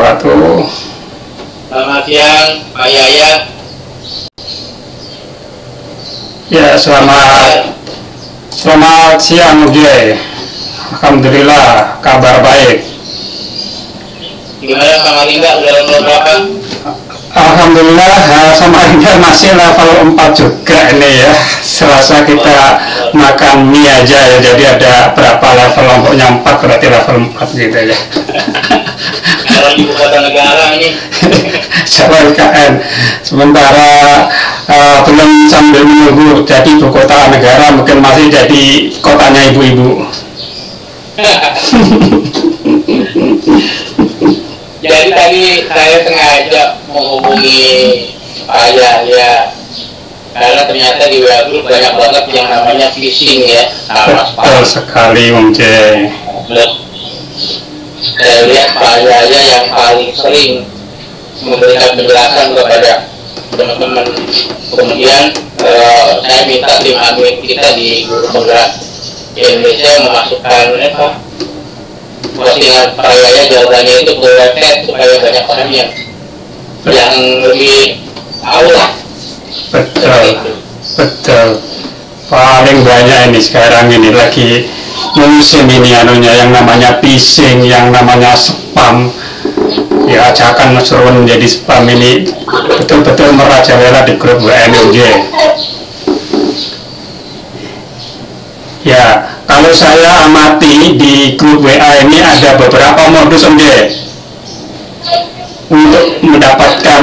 wabarakatuh. Selamat siang, Pak Yaya. Ya, selamat siang, Uje. Alhamdulillah, kabar baik. Gimana Samarinda, udah level berapa? Alhamdulillah, Samarinda masih level 4 juga ini ya. Serasa kita makan mie aja ya, jadi ada berapa level lompoknya 4, berarti level 4 gitu ya. Kalau di ibu kota negara ini. Jawa IKN. Sementara belum sambil menunggu jadi ibu kota negara, mungkin masih jadi kotanya ibu-ibu. Jadi tadi saya sengaja menghubungi Pak Yaya karena ternyata di WA Group banyak banget yang namanya phishing ya, Betul sekali, Om J. Saya lihat Pak Yaya yang paling sering memberikan penjelasan kepada teman-teman. Kemudian saya minta tim admin kita di Guru Penggerak Indonesia memasukkan postingan Pak Yaya jawabannya itu ke website supaya banyak orang yang lebih tahu lah. Betul. Paling banyak ini sekarang ini lagi musim ini anunya yang namanya phishing, yang namanya spam. Ya, ajakan suruh menjadi spam ini betul-betul merajalela di grup WNUJ. Ya, kalau saya amati di grup WA ini ada beberapa modus Om J untuk mendapatkan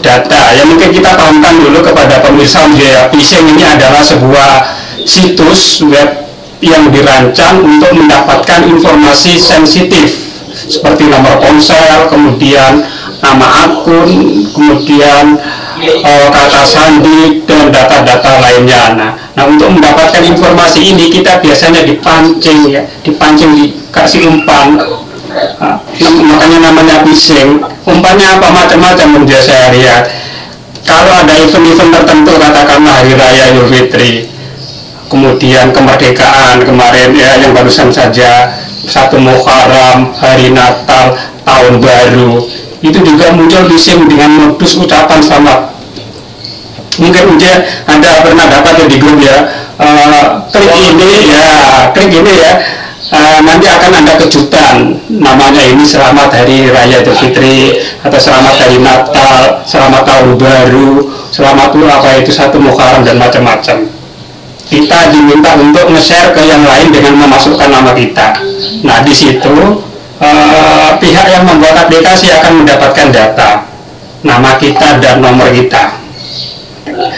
data. Ya, mungkin kita pahamkan dulu kepada pemirsa Om J ya. Phishing ini adalah sebuah situs web yang dirancang untuk mendapatkan informasi sensitif seperti nomor ponsel, kemudian nama akun, kemudian kata sandi dan data-data lainnya. Nah, untuk mendapatkan informasi ini kita biasanya dipancing ya, dikasih umpan. Makanya namanya phishing. Umpannya apa? Macam-macam yang saya lihat. Kalau ada event-event tertentu, katakanlah Hari Raya Idul Fitri, kemudian kemerdekaan kemarin ya yang barusan saja, 1 Muharram, Hari Natal, Tahun Baru, itu juga muncul phishing dengan modus ucapan selamat. Mungkin Anda pernah dapat di grup ya, klik ini ya, nanti akan ada kejutan, namanya ini selamat Hari Raya Idul Fitri, atau selamat Hari Natal, selamat Tahun Baru, selamat itu 1 Muharram dan macam-macam. Kita diminta untuk nge-share ke yang lain dengan memasukkan nama kita. Nah, di situ pihak yang membuat aplikasi akan mendapatkan data nama kita dan nomor kita.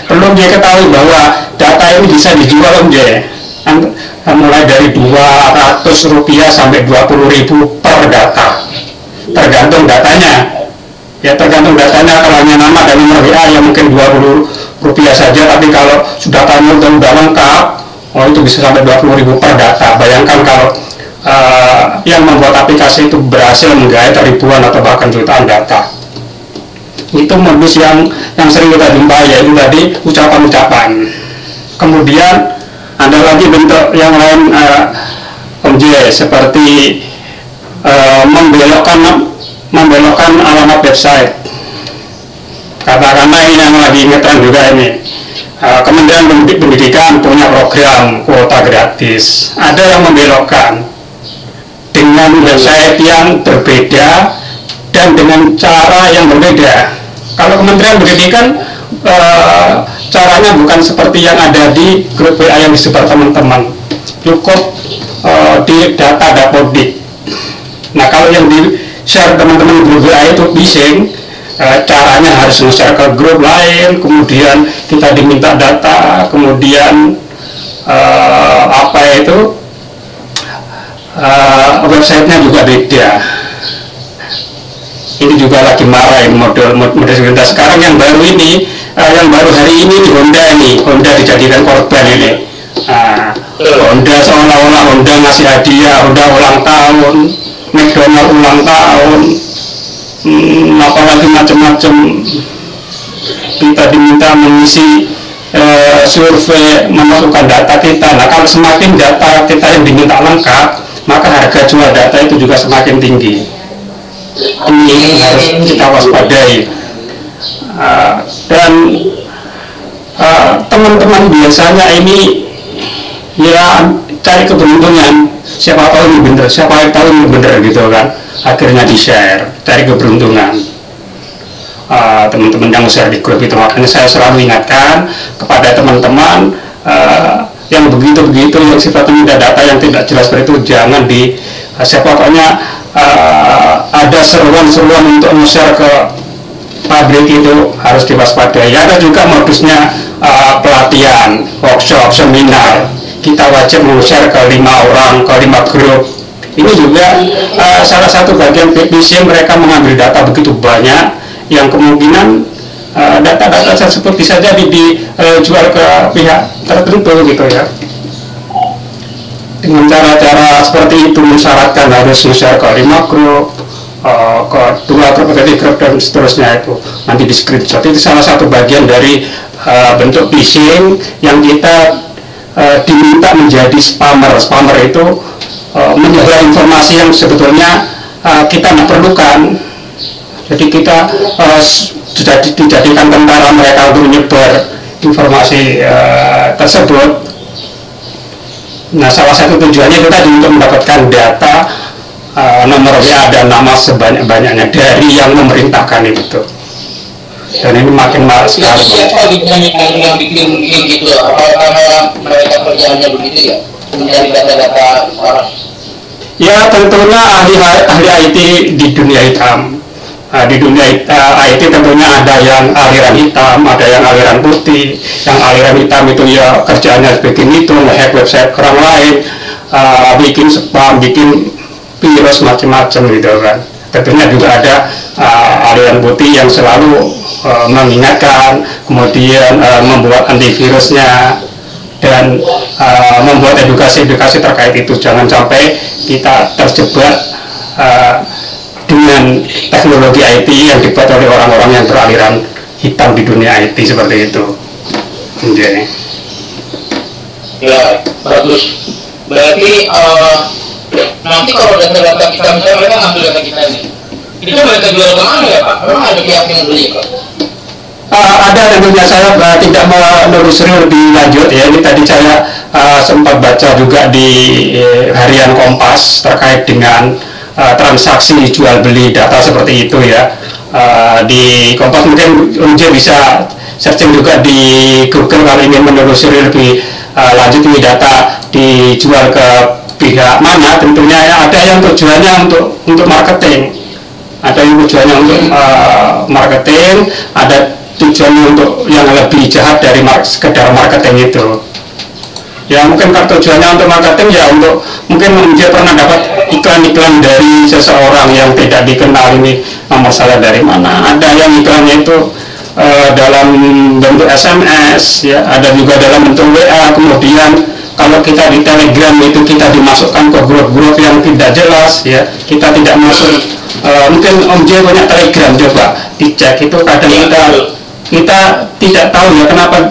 Perlu dia ketahui bahwa data ini bisa dijual Om J, mulai dari Rp200 sampai Rp20.000 per data, tergantung datanya. Ya, tergantung datanya. Kalau hanya nama dan nomor WA ya mungkin Rp20 saja, tapi kalau sudah tamu dan sudah lengkap, itu bisa sampai Rp20.000 per data. Bayangkan kalau yang membuat aplikasi itu berhasil menggait ribuan atau bahkan jutaan data. Itu modus yang sering kita jumpai, yaitu tadi ucapan-ucapan. Kemudian ada lagi bentuk yang lain Om J, seperti membelokkan alamat website. Katakanlah ini yang lagi ngetren juga ini, Kementerian Pendidikan punya program kuota gratis. Ada yang membelokkan dengan website yang berbeda dan dengan cara yang berbeda. Kalau Kementerian Pendidikan caranya bukan seperti yang ada di grup WA yang disebar teman-teman, cukup di data Dapodik. Nah, kalau yang di share teman-teman grup WA itu phishing, caranya harus nge-share ke grup lain, kemudian kita diminta data, kemudian websitenya juga beda. Ini juga lagi marah model sebentar. Sekarang yang baru ini, yang baru hari ini Honda dijadikan korban ini. Honda seolah-olah Honda ngasih hadiah, Honda ulang tahun, McDonald ulang tahun, apalagi macam-macam. Kita diminta mengisi survei, memasukkan data kita. Nah, kalau semakin data kita yang diminta lengkap, maka harga jual data itu juga semakin tinggi. ini harus kita waspadai. Dan teman-teman biasanya ini ya cari keberuntungan, siapa tahu ini bener, siapa yang tahu ini bener gitu kan, akhirnya di share, cari keberuntungan. Teman-teman yang share di grup itu, makanya saya selalu ingatkan kepada teman-teman yang begitu-begitu, yang sifatnya data yang tidak jelas seperti itu, jangan di share. Pokoknya ada seruan-seruan untuk nge-share ke pabrik itu harus diwaspadai. Ada juga modusnya pelatihan, workshop, seminar, kita wajib meng-share ke 5 orang, ke 5 grup. Ini juga salah satu bagian phishing, mereka mengambil data begitu banyak yang kemungkinan data-data tersebut bisa jadi dijual ke pihak tertentu gitu ya. Dengan cara-cara seperti itu mensyaratkan harus share ke 5 grup, ke 2 grup, ke 3 grup dan seterusnya, itu nanti di screenshot. Itu salah satu bagian dari bentuk phishing yang kita diminta menjadi spammer. Spammer itu menyebar informasi yang sebetulnya kita tidak perlukan. Jadi kita dijadikan tentara mereka untuk menyebar informasi tersebut. Nah, salah satu tujuannya itu tadi untuk mendapatkan data, nomor WA dan nama sebanyak-banyaknya dari yang memerintahkan itu. Dan ini makin malas sekali. Siapa yang bikin gitu? Apakah karena mereka kerjanya begitu ya? Mencari data-data orang? Ya, tentunya ahli IT di dunia hitam. Di dunia IT tentunya ada yang aliran hitam, ada yang aliran putih. Yang aliran hitam itu ya kerjaannya bikin itu, nge-hack website orang lain, bikin spam, bikin virus macam-macam gitu kan. Tentunya juga ada aliran putih yang selalu mengingatkan, kemudian membuat antivirusnya dan membuat edukasi-edukasi terkait itu. Jangan sampai kita terjebak dengan teknologi IT yang dibuat oleh orang-orang yang beraliran hitam di dunia IT seperti itu. Jadi, ya bagus. Berarti nanti kalau data-data kita, misalnya mereka ngambil data kita nih, itu mereka jual ke mana ya Pak? Memang ada pihak yang beli Pak? Ada, tentunya saya tidak menelusuri lebih lanjut ya. Ini tadi saya sempat baca juga di harian Kompas terkait dengan transaksi jual beli data seperti itu ya. Di Kompas mungkin Unj bisa searching juga di Google kalau ingin menelusuri lebih lanjut ini data dijual ke pihak mana. Tentunya ya, ada yang tujuannya untuk marketing, ada yang tujuannya untuk marketing, ada tujuannya untuk yang lebih jahat dari sekedar marketing itu. Ya mungkin kalau tujuannya untuk marketing ya untuk mungkin dia pernah dapat iklan-iklan dari seseorang yang tidak dikenal, ini nomor saya dari mana. Ada yang iklannya itu dalam bentuk SMS ya, ada juga dalam bentuk WA. Kemudian kalau kita di Telegram itu kita dimasukkan ke grup-grup yang tidak jelas ya, kita tidak masuk. Mungkin Om J punya Telegram, coba dicek itu. Kadang kita tidak tahu ya kenapa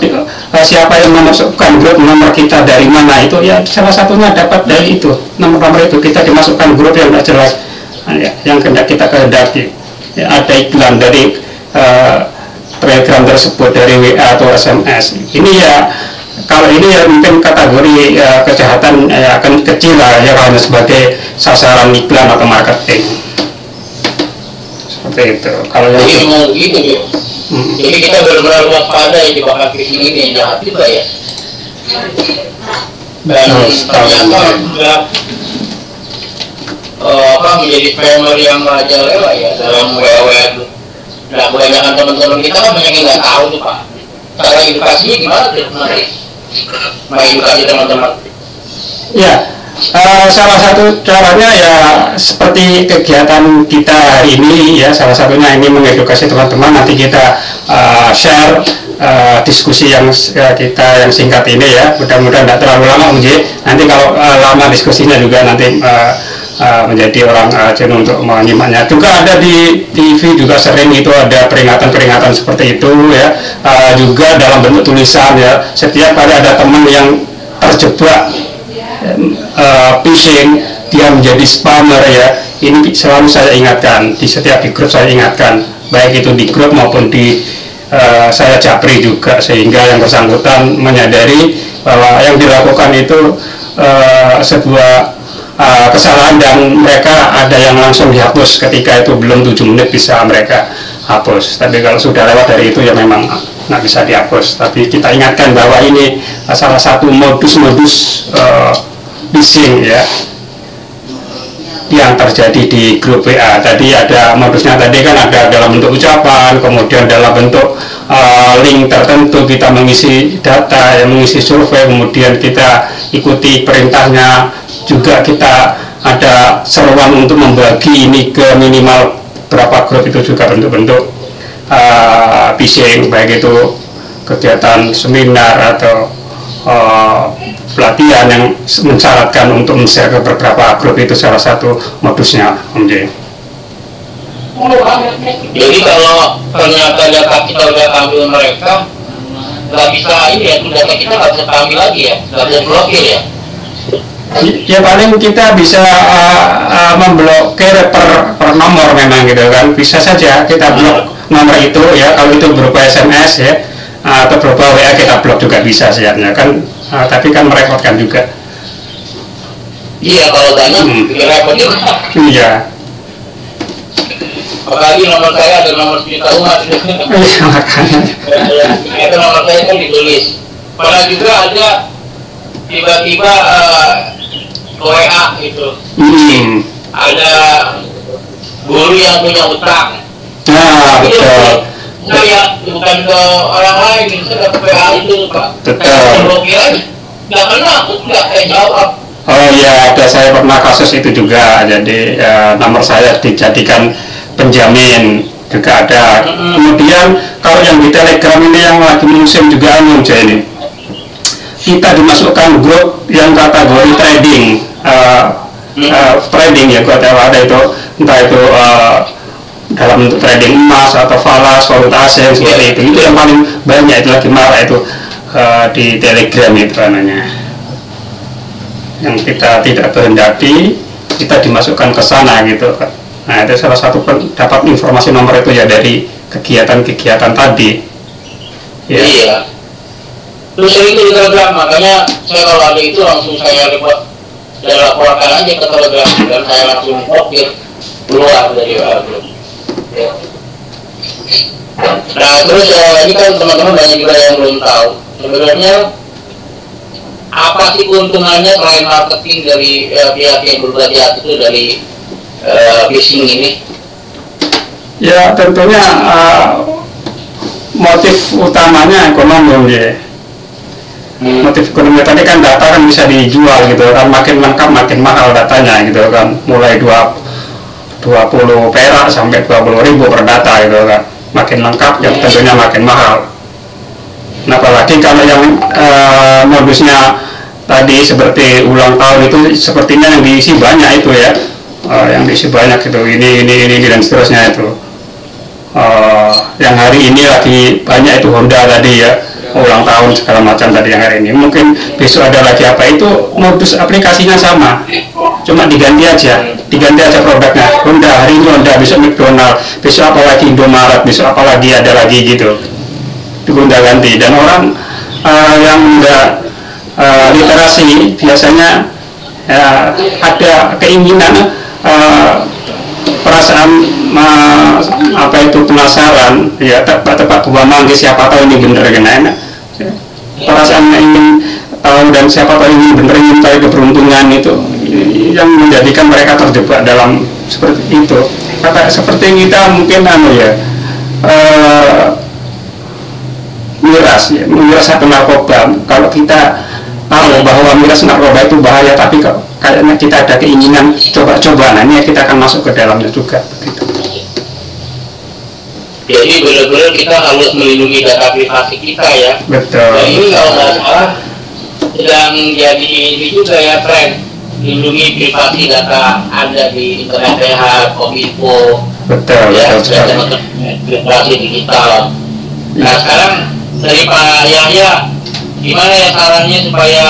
siapa yang memasukkan grup nomor kita dari mana. Itu ya salah satunya dapat dari itu, nomor-nomor itu kita dimasukkan grup yang tidak jelas ya, yang hendak kita kehendaki ya, ada iklan dari Telegram tersebut, dari WA atau SMS. Ini ya kalau ini ya mungkin kategori kejahatan akan kecil lah ya, hanya sebagai sasaran iklan atau marketing seperti itu. Kalau yang memang gitu ya. Jadi kita benar-benar waspada ya di bakal phishing ini yang jahat juga ya. Dan ternyata menjadi spammer yang merajalela ya dalam WA itu. Nah, kebanyakan teman-teman kita kan banyak yang nggak tahu tuh Pak. Cara edukasinya gimana tuh sebenarnya? Mengedukasi teman-teman. Ya, salah satu caranya ya seperti kegiatan kita hari ini ya, salah satunya ini mengedukasi teman-teman. Nanti kita share diskusi yang kita yang singkat ini ya, mudah-mudahan tidak terlalu lama mungkin. Nanti kalau lama diskusinya juga nanti menjadi orang jenuh untuk menyimaknya. Juga ada di TV juga sering itu ada peringatan-peringatan seperti itu ya, juga dalam bentuk tulisan ya. Setiap kali ada teman yang terjebak phishing, dia menjadi spammer ya, ini selalu saya ingatkan di setiap di grup, saya ingatkan baik itu di grup maupun di saya japri juga, sehingga yang bersangkutan menyadari bahwa yang dilakukan itu sebuah kesalahan, dan mereka ada yang langsung dihapus ketika itu belum 7 menit bisa mereka hapus. Tapi kalau sudah lewat dari itu ya memang nggak bisa dihapus. Tapi kita ingatkan bahwa ini salah satu modus-modus phishing ya yang terjadi di grup WA. Tadi ada modusnya, tadi kan ada dalam bentuk ucapan, kemudian dalam bentuk link tertentu kita mengisi data, mengisi survei, kemudian kita ikuti perintahnya, juga kita ada seruan untuk membagi ini ke minimal berapa grup, itu juga bentuk-bentuk phishing, baik itu kegiatan seminar atau pelatihan yang mensyaratkan untuk men-share ke beberapa grup, itu salah satu modusnya, Om J. Jadi kalau ternyata data kita udah ambil mereka, nggak bisa ini ya, data kita nggak bisa ambil lagi ya, nggak bisa blokir ya. Ya paling kita bisa memblokir per nomor memang gitu kan, bisa saja kita blok nomor itu ya, kalau itu berupa SMS ya atau berupa WA kita blok juga bisa sebenarnya kan, tapi kan merepotkan juga. Iya, kalau banyak bikin repot juga. Iya. Apalagi nomor saya ada nomor sejuta umat. Iya makanya. Itu nomor saya kan ditulis. Pernah juga ada tiba-tiba WA itu. Ada guru yang punya utang. Nah, betul. Saya bukan ke orang lain, saya ke WA itu Pak. Betul. Saya blokir aja. Nggak kena, nggak saya jawab. Oh iya, ada, saya pernah kasus itu juga. Jadi nomor saya dijadikan penjamin juga ada. Kemudian kalau yang di Telegram ini yang lagi musim juga ini, kita dimasukkan grup yang kategori trading, trading ya, gua tahu ada itu, entah itu dalam bentuk trading emas atau falas, valuta asing seperti itu yang paling banyak, itu lagi marah itu di Telegram itu namanya. Yang kita tidak kehendaki, kita dimasukkan ke sana gitu. Nah itu salah satu dapat informasi nomor itu ya dari kegiatan-kegiatan tadi ya. Iya, terus itu di Telegram, makanya saya kalau ada itu langsung saya laporkan aja ke Telegram, dan saya langsung blokir keluar dari grup ya. Nah terus ini kan teman-teman banyak juga yang belum tahu sebenarnya apa sih keuntungannya selain marketing dari pihak yang berbuat jahat itu dari phishing ini? Ya tentunya motif utamanya ekonomi ya. Motif ekonomi tadi kan, data kan bisa dijual gitu kan, makin lengkap makin mahal datanya gitu kan, mulai 20 perak sampai 20.000 per data gitu kan, makin lengkap ya tentunya makin mahal. Nah apalagi kalau yang modusnya tadi seperti ulang tahun itu, sepertinya yang diisi banyak itu ya, yang diisi banyak itu, ini dan seterusnya itu. Yang hari ini lagi banyak itu Honda tadi ya, ulang tahun segala macam tadi yang hari ini. Mungkin besok ada lagi apa, itu modus aplikasinya sama, cuma diganti aja produknya. Honda hari ini Honda, besok McDonald, besok apa lagi Indomaret, besok apa lagi ada lagi gitu, digonta-ganti. Dan orang yang enggak literasi biasanya ada keinginan, perasaan apa itu penasaran ya, tepat buah manggis, siapa tahu ini bener kan, enak perasaan ingin tahu, dan siapa tahu ini bener, ingin cari keberuntungan, itu yang menjadikan mereka terjebak dalam seperti itu. Seperti kita mungkin miras satu narkoba, kalau kita tahu bahwa miras narkoba itu bahaya, tapi kayaknya kita ada keinginan coba-coba, nah ini kita akan masuk ke dalamnya juga gitu. Jadi benar-benar kita harus melindungi data privasi kita ya. Betul. Dan ini kalau nggak salah sedang jadi ini juga ya tren, lindungi privasi data Anda di internet sehat, Kominfo. Betul. Ya, Betul. privasi digital. Nah sekarang dari Pak Yahya, gimana ya sarannya supaya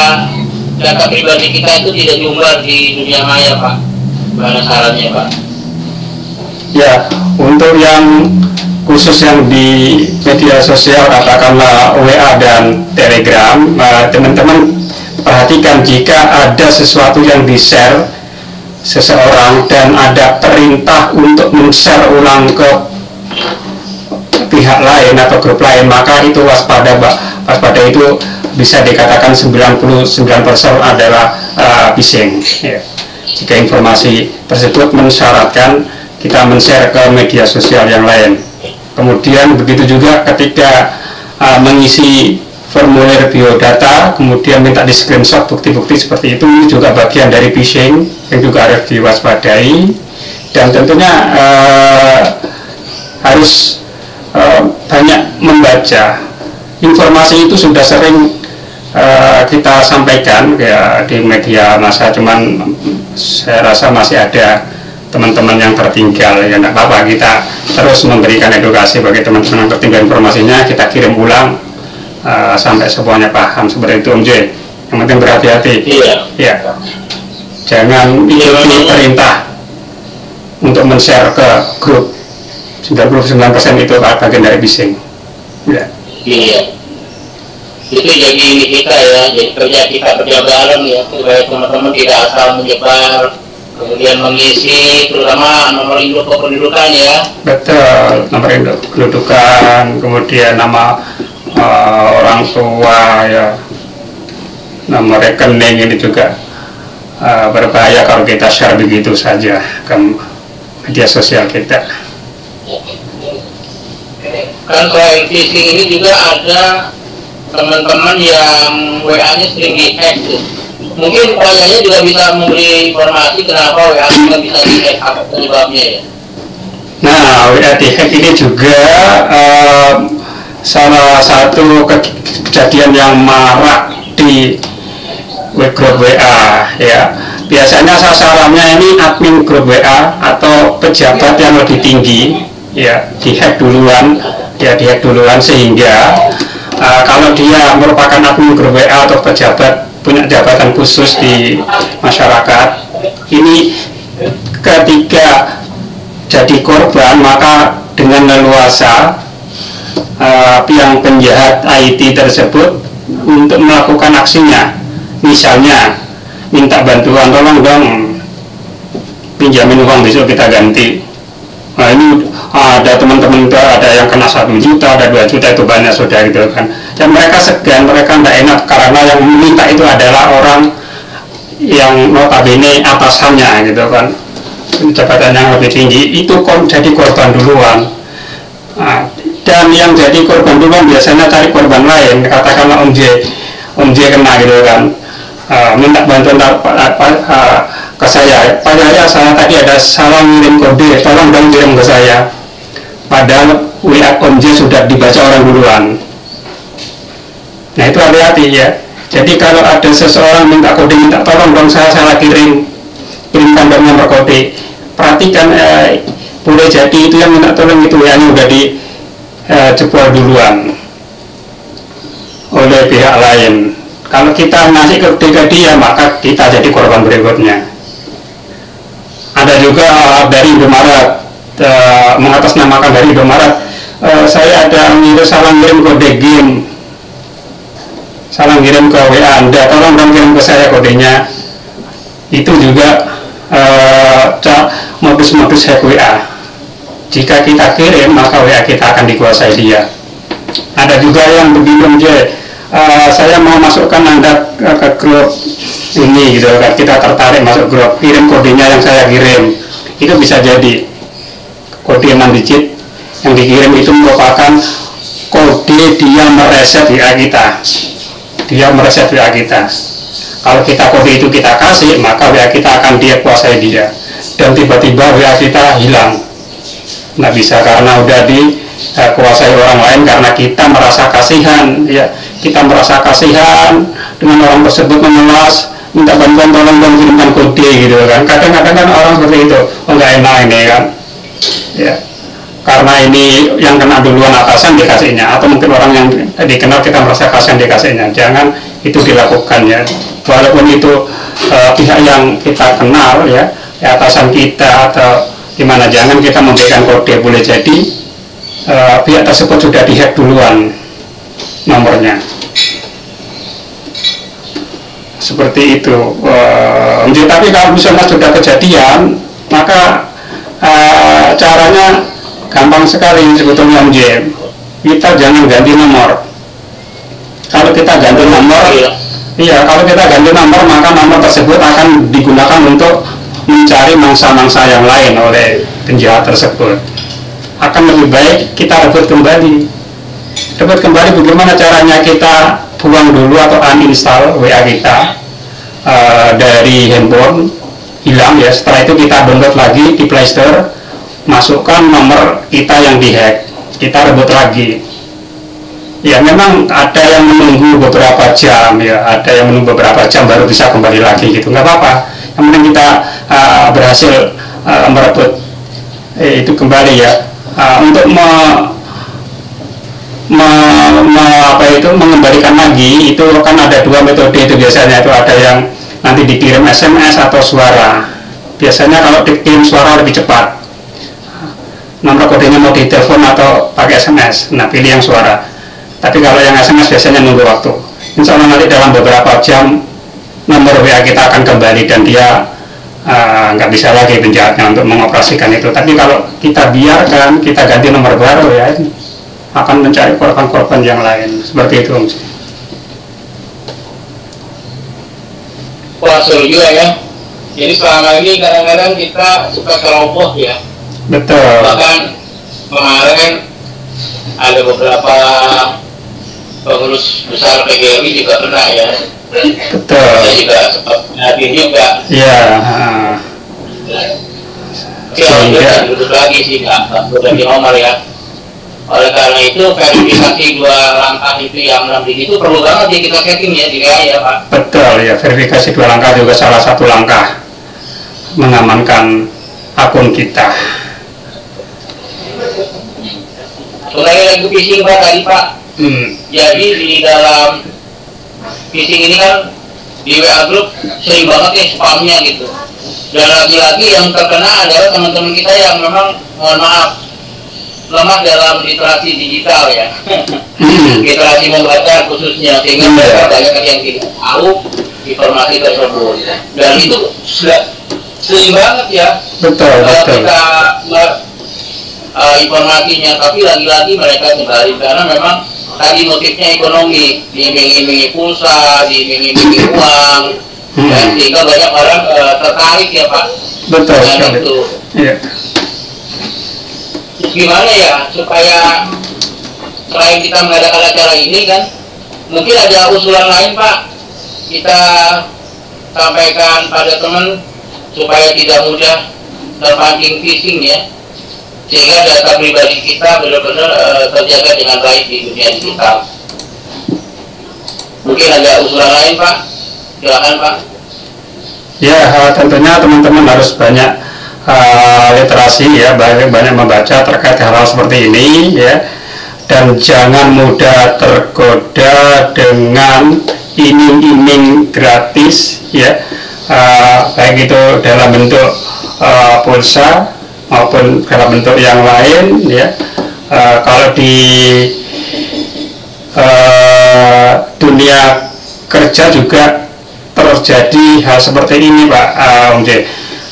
data pribadi kita itu tidak diumbar di dunia maya, Pak? Gimana caranya Pak? Ya, untuk yang khusus yang di media sosial, katakanlah WA dan Telegram, teman-teman perhatikan jika ada sesuatu yang di-share seseorang dan ada perintah untuk men-share ulang ke pihak lain atau grup lain, maka itu waspada, Pak. Waspada itu bisa dikatakan 99% adalah phishing. Ya. Jika informasi tersebut mensyaratkan kita men-share ke media sosial yang lain. Kemudian begitu juga ketika mengisi formulir biodata, kemudian minta di screenshot bukti-bukti seperti itu, juga bagian dari phishing yang juga harus diwaspadai. Dan tentunya harus banyak membaca. Informasi itu sudah sering kita sampaikan ya di media massa, cuman saya rasa masih ada teman-teman yang tertinggal. Ya tidak apa-apa, kita terus memberikan edukasi bagi teman-teman yang tertinggal informasinya, kita kirim ulang sampai semuanya paham seperti itu, Om J. Yang penting berhati-hati. Iya. Ya. Jangan ikuti perintah untuk men-share ke grup. 99% itu bagian dari phishing. Ya. Iya. Itu jadi ini kita ya, jadi kerja bareng ya, supaya teman-teman tidak asal menyebar, kemudian mengisi terutama nomor induk kependudukan ya. Betul, nomor induk kependudukan, kemudian nama orang tua ya, nomor rekening ini juga berbahaya kalau kita share begitu saja ke media sosial kita. Kan selain phishing ini juga ada teman-teman yang WA-nya sering di-hack tuh. Mungkin kalian juga bisa memberi informasi kenapa WA-nya bisa di-hack, apa penyebabnya ya? Nah, WA di-hack ini juga salah satu kejadian yang marak di grup WA ya. Biasanya sasarannya ini admin grup WA atau pejabat yang lebih tinggi ya, di-hack duluan sehingga kalau dia merupakan admin grup WA atau pejabat punya jabatan khusus di masyarakat, ini ketika jadi korban maka dengan leluasa yang penjahat IT tersebut untuk melakukan aksinya, misalnya minta bantuan, tolong dong pinjamin uang besok kita ganti. Nah ini ada teman-teman itu ada yang kena 1 juta, ada 2 juta, itu banyak sudah gitu kan. Dan mereka segan, mereka tidak enak karena yang minta itu adalah orang yang notabene atasannya gitu kan, jabatan yang lebih tinggi, itu jadi korban duluan. Nah, dan yang jadi korban duluan biasanya cari korban lain, katakanlah Om J kena gitu kan, minta bantuan ke saya, Pak Yahya, saya tadi ada salah ngirim kode, tolong dong kirim ke saya. Padahal WA Om J sudah dibaca orang duluan. Nah itu hati-hati ya. Jadi kalau ada seseorang minta kode, minta tolong dong saya salah kirimkan dong nomor kode, perhatikan boleh jadi itu yang minta tolong itu WA-nya udah dijebol duluan oleh pihak lain. Kalau kita ngasih kode ke dia, maka kita jadi korban berikutnya. Ada juga dari Indomaret, mengatasnamakan dari Indomaret, saya ada salah ngirim kode game, salah ngirim ke WA Anda, tolong dong kirim ke saya kodenya. Itu juga modus-modus hack WA. Jika kita kirim, maka WA kita akan dikuasai dia. Ada juga yang begini, saya mau masukkan Anda ke grup ini gitu kan, kita tertarik masuk grup, kirim kodenya yang saya kirim. Itu bisa jadi kode 6 digit yang dikirim itu merupakan kode dia mereset WA kita. Kalau kita kode itu kita kasih, maka WA kita akan dia kuasai dia, dan tiba-tiba WA kita hilang. Nggak bisa karena udah dikuasai orang lain, karena kita merasa kasihan ya, kita merasa kasihan dengan orang tersebut, memelas, minta bantuan, tolong dong kirimkan kode gitu kan. Kadang-kadang kan orang seperti itu, nggak enak ini kan ya, karena ini yang kena duluan atasan dikasihnya, atau mungkin orang yang dikenal kita merasa kasihan dikasihnya. Jangan itu dilakukan ya, walaupun itu pihak yang kita kenal ya, atasan kita atau gimana, jangan kita memberikan kode, boleh jadi pihak tersebut sudah dihack duluan nomornya. Seperti itu. Tapi kalau misalnya sudah kejadian, maka caranya gampang sekali sebetulnya, Om J. Kita jangan ganti nomor. Kalau kita ganti nomor, kalau kita ganti nomor, maka nomor tersebut akan digunakan untuk mencari mangsa-mangsa yang lain oleh penjahat tersebut. Akan lebih baik kita rebut kembali. Rebut kembali bagaimana caranya? Kita buang dulu atau uninstall WA kita dari handphone, hilang ya. Setelah itu kita download lagi di Play Store, masukkan nomor kita yang dihack, kita rebut lagi. Ya memang ada yang menunggu beberapa jam ya, ada yang menunggu beberapa jam baru bisa kembali lagi gitu, nggak apa-apa. Yang penting kita berhasil merebut itu kembali ya. Untuk mengembalikan lagi itu kan ada dua metode itu biasanya. Itu ada yang nanti dikirim SMS atau suara. Biasanya kalau dikirim suara lebih cepat, nomor kodenya mau ditelepon atau pakai SMS, nah pilih yang suara. Tapi kalau yang SMS biasanya nunggu waktu. Insya Allah nanti dalam beberapa jam nomor WA kita akan kembali dan dia nggak bisa lagi penjahatnya untuk mengoperasikan itu. Tapi kalau kita biarkan, kita ganti nomor baru ya, akan mencari korban-korban yang lain. Seperti itu, Om. Wah, seru juga ya. Jadi selama ini kadang-kadang kita suka ceroboh ya. Betul. Bahkan kemarin ada beberapa pengurus besar PGRI juga pernah ya. Betul. Saya juga sempat hadir juga. Iya. Kita duduk lagi sih, nggak udah di nomor ya. Oleh karena itu verifikasi 2 langkah itu yang 6 digit itu perlu banget ya kita setting ya di WA ya Pak. Betul ya, verifikasi 2 langkah juga salah satu langkah mengamankan akun kita. Selain lagi phishing Pak tadi Pak. Jadi di dalam phishing ini kan di WA group sering banget nih spamnya gitu. Dan lagi-lagi yang terkena adalah teman-teman kita yang memang, mohon maaf, lemah dalam literasi digital ya. Literasi membaca khususnya, sehingga mereka banyak yang tidak tahu informasi tersebut. Dan itu sering banget ya. Betul. Kita informasinya, tapi lagi-lagi mereka kembali karena memang tadi motifnya ekonomi, diiming-imingi pulsa, diiming-imingi uang, dan sehingga banyak orang tertarik ya Pak. Betul dengan itu. Iya. Gimana ya supaya selain kita mengadakan acara ini kan, mungkin ada usulan lain Pak, kita sampaikan pada teman supaya tidak mudah terpancing phishing ya, sehingga data pribadi kita benar-benar terjaga dengan baik di dunia digital. Mungkin ada usulan lain Pak, silakan Pak. Ya, tentunya teman-teman harus banyak literasi ya, banyak membaca terkait hal-hal seperti ini ya, dan jangan mudah tergoda dengan iming-iming gratis ya, baik itu dalam bentuk pulsa maupun dalam bentuk yang lain ya. Kalau di dunia kerja juga terjadi hal seperti ini Pak Om J.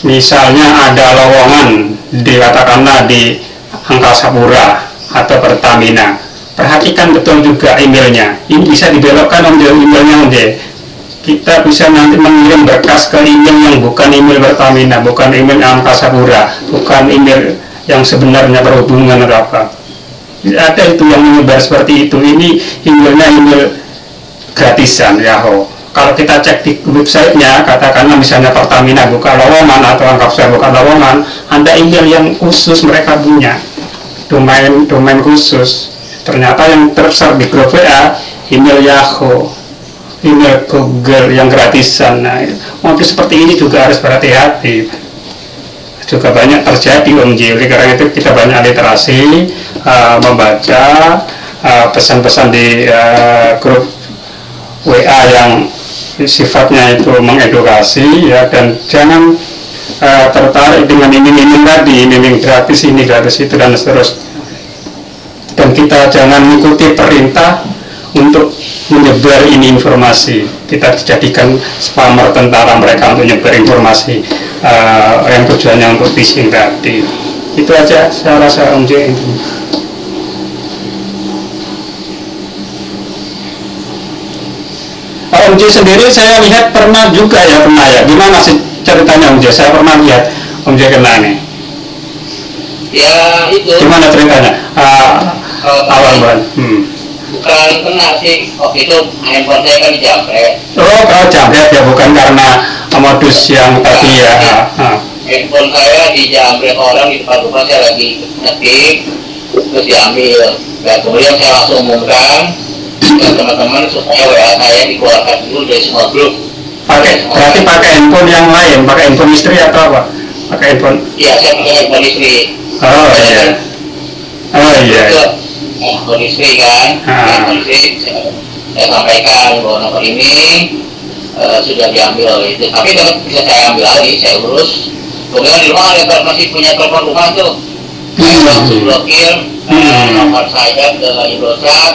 Misalnya ada lowongan dikatakanlah di Angkasa Pura atau Pertamina, perhatikan betul juga emailnya. Ini bisa dibelokkan Om J, emailnya Om J. Kita bisa nanti mengirim berkas ke email yang bukan email Pertamina, bukan email Angkasa Pura, bukan email yang sebenarnya berhubungan atau apa. Ada itu yang menyebar seperti itu. Ini emailnya email gratisan Yahoo. Kalau kita cek di websitenya, katakanlah misalnya Pertamina buka lowongan atau Angkasa buka lowongan, ada email yang khusus mereka punya, domain khusus. Ternyata yang tersebar di grup WA email Yahoo, email Google yang gratisan. Nah, modus seperti ini juga harus berhati-hati. Juga banyak terjadi Om J. Karena itu kita banyak literasi, membaca pesan-pesan di grup WA yang sifatnya itu mengedukasi ya, dan jangan tertarik dengan iming-iming tadi, iming gratis ini, gratis itu, dan seterusnya. Dan kita jangan mengikuti perintah untuk menyebar ini informasi. Kita jadikan spammer tentara mereka untuk menyebar informasi yang tujuannya untuk phishing tadi. Itu aja saya rasa Om J. Om J sendiri saya lihat pernah juga ya, gimana sih ceritanya Om J? Saya pernah lihat Om J kena nih. Ya itu. Gimana ceritanya? Awal-awal. Bukan kena sih, waktu itu handphone saya kan dijamret. Oh, jambret ya, bukan karena modus yang tadi ya. Handphone saya dijamret orang di depan rumah, saya lagi ngetik, terus diambil. Dan kemudian saya langsung umumkan ke teman-teman supaya WA saya dikeluarkan dulu dari semua grup. Berarti pakai handphone yang lain, pakai handphone istri atau apa? Pakai handphone? Iya, saya pakai handphone istri. Oh iya. Oh iya. Handphone istri kan, handphone istri saya sampaikan bahwa nomor ini sudah diambil itu. Tapi tetap bisa saya ambil lagi, saya urus. Kemudian di rumah ada masih punya telepon rumah tuh, saya langsung blokir nomor saya ke Indosat.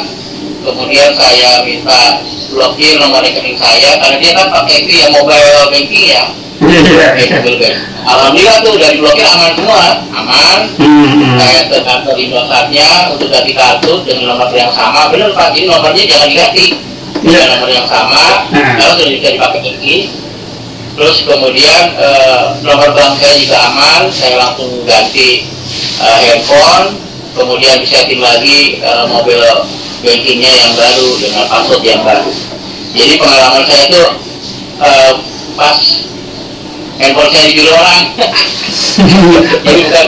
Kemudian saya minta blokir nomor rekening saya karena dia kan pakai itu ya mobile banking ya. Alhamdulillah tuh dari blokir aman semua, aman. Saya ke kantor Indosatnya untuk ganti kartu dengan nomor yang sama. Benar Pak, jadi nomornya jangan diganti dengan nomor yang sama, kalau sudah bisa dipakai lagi. Terus kemudian nomor bank saya juga aman, saya langsung ganti handphone, kemudian disetting lagi mobil bankingnya yang baru dengan password yang baru. Jadi pengalaman saya itu pas handphone saya dicuri orang. Jadi bukan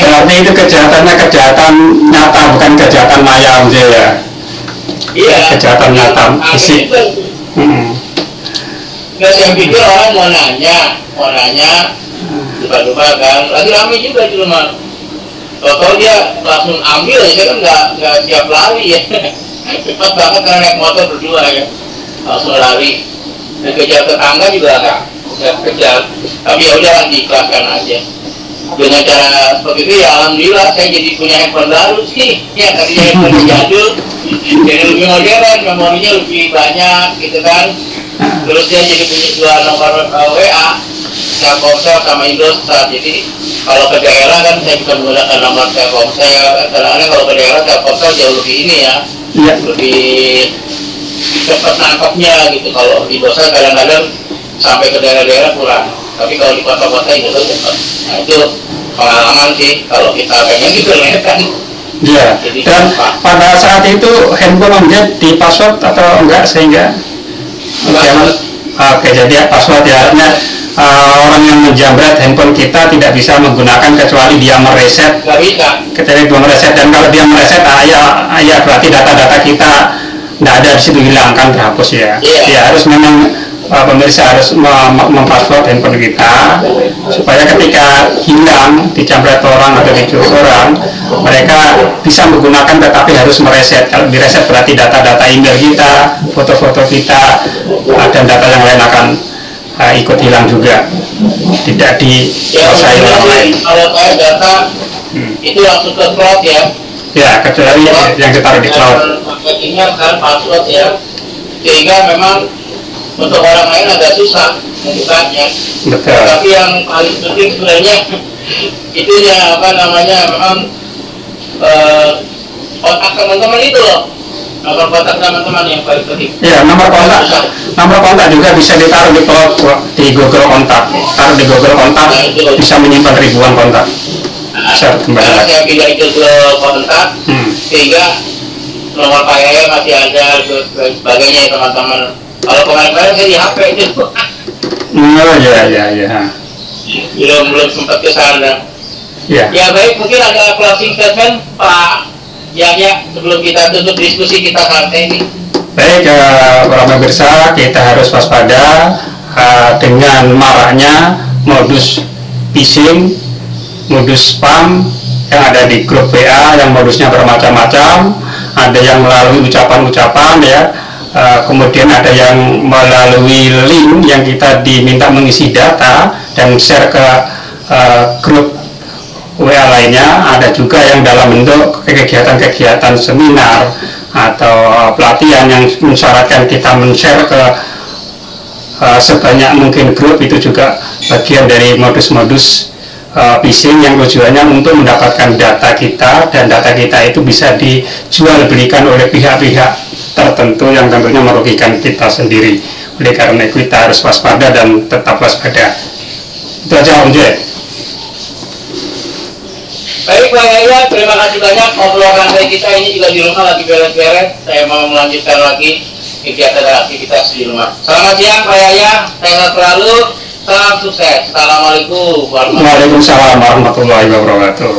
berarti itu kejahatannya kejahatan nyata, bukan kejahatan maya Om J ya. Iya. Kejahatan nyata. Isi. Nah, saya pikir orang mau nanya, lupa-lupa kan, lagi ramai juga di rumah. Kalau dia langsung ambil, saya kan nggak siap lari ya. Cepat banget karena naik motor berdua ya, langsung lari. Dan kejar tetangga juga nggak kejar, tapi ya udah diikhlaskan aja. Dengan cara seperti itu ya alhamdulillah saya jadi punya handphone baru sih. Ya tadinya handphone jadul, jadi lebih modern, memorinya lebih banyak gitu kan. Terus dia jadi punya dua nomor WA, Telkomsel sama Indosat. Jadi kalau ke daerah kan saya bisa menggunakan nomor Telkomsel. Kadang-kadang kalau ke daerah Telkomsel jauh lebih ini ya, lebih cepat nangkapnya gitu. Kalau Indosat kadang-kadang sampai ke daerah-daerah kurang. Tapi kalau di kota-kota itu cepat. Nah itu pengalaman sih kalau kita pengen gitu kan. Iya. Dan pada saat itu handphone Om J di password atau enggak sehingga Oke, jadi password ya, artinya orang yang menjamret handphone kita tidak bisa menggunakan kecuali dia mereset. Nggak bisa. Kecuali dia mereset, dan kalau dia mereset, ya berarti data-data kita tidak ada di situ, hilang kan, terhapus ya. Ya harus memang pemirsa harus mempassword handphone kita supaya ketika hilang, dijamret orang atau dicuri orang, mereka bisa menggunakan tetapi harus mereset. Kalau direset berarti data-data email kita, foto-foto kita, dan data yang lain akan ikut hilang juga, tidak dikuasai orang lain. Kalau saya data itu langsung ke cloud ya. Ya, kecuali yang ditaruh di cloud. Ingat kan password ya, sehingga memang untuk orang lain agak susah membukanya. Betul. Tapi yang paling penting sebenarnya itunya apa namanya, memang kontak teman-teman itu loh, nomor kontak teman-teman yang paling penting. Ya, nomor kontak juga bisa ditaruh di cloud, di Google Kontak. Taruh di Google Kontak, bisa menyimpan ribuan kontak. Karena saya pindah itu ke kontak, sehingga nomor saya masih ada dan sebagainya teman-teman. Kalau kemarin-kemarin saya di HP itu. Oh ya. Belum sempat ke sana. Ya. Ya baik, mungkin ada closing statement Pak Yahya sebelum kita tutup diskusi kita santai ini. Baik, para pemirsa, kita harus waspada dengan maraknya modus phishing, modus spam yang ada di grup WA, yang modusnya bermacam-macam. Ada yang melalui ucapan-ucapan ya. Kemudian ada yang melalui link yang kita diminta mengisi data, dan share ke grup WA lainnya. Ada juga yang dalam bentuk kegiatan-kegiatan seminar atau pelatihan yang mensyaratkan kita men-share ke sebanyak mungkin grup. Itu juga bagian dari modus-modus phishing yang tujuannya untuk mendapatkan data kita, dan data kita itu bisa dijual belikan oleh pihak-pihak tertentu yang tentunya merugikan kita sendiri. Oleh karena itu kita harus waspada dan tetap waspada. Itu aja Om Joy. Baik Pak Yaya, terima kasih banyak. Obrolan dari kita ini juga di rumah lagi beres-beres. Saya mau melanjutkan lagi kegiatan dan aktivitas di rumah. Selamat siang Pak Yaya, sehat selalu, salam sukses. Assalamualaikum warahmatullahi wabarakatuh. Waalaikumsalam warahmatullahi wabarakatuh.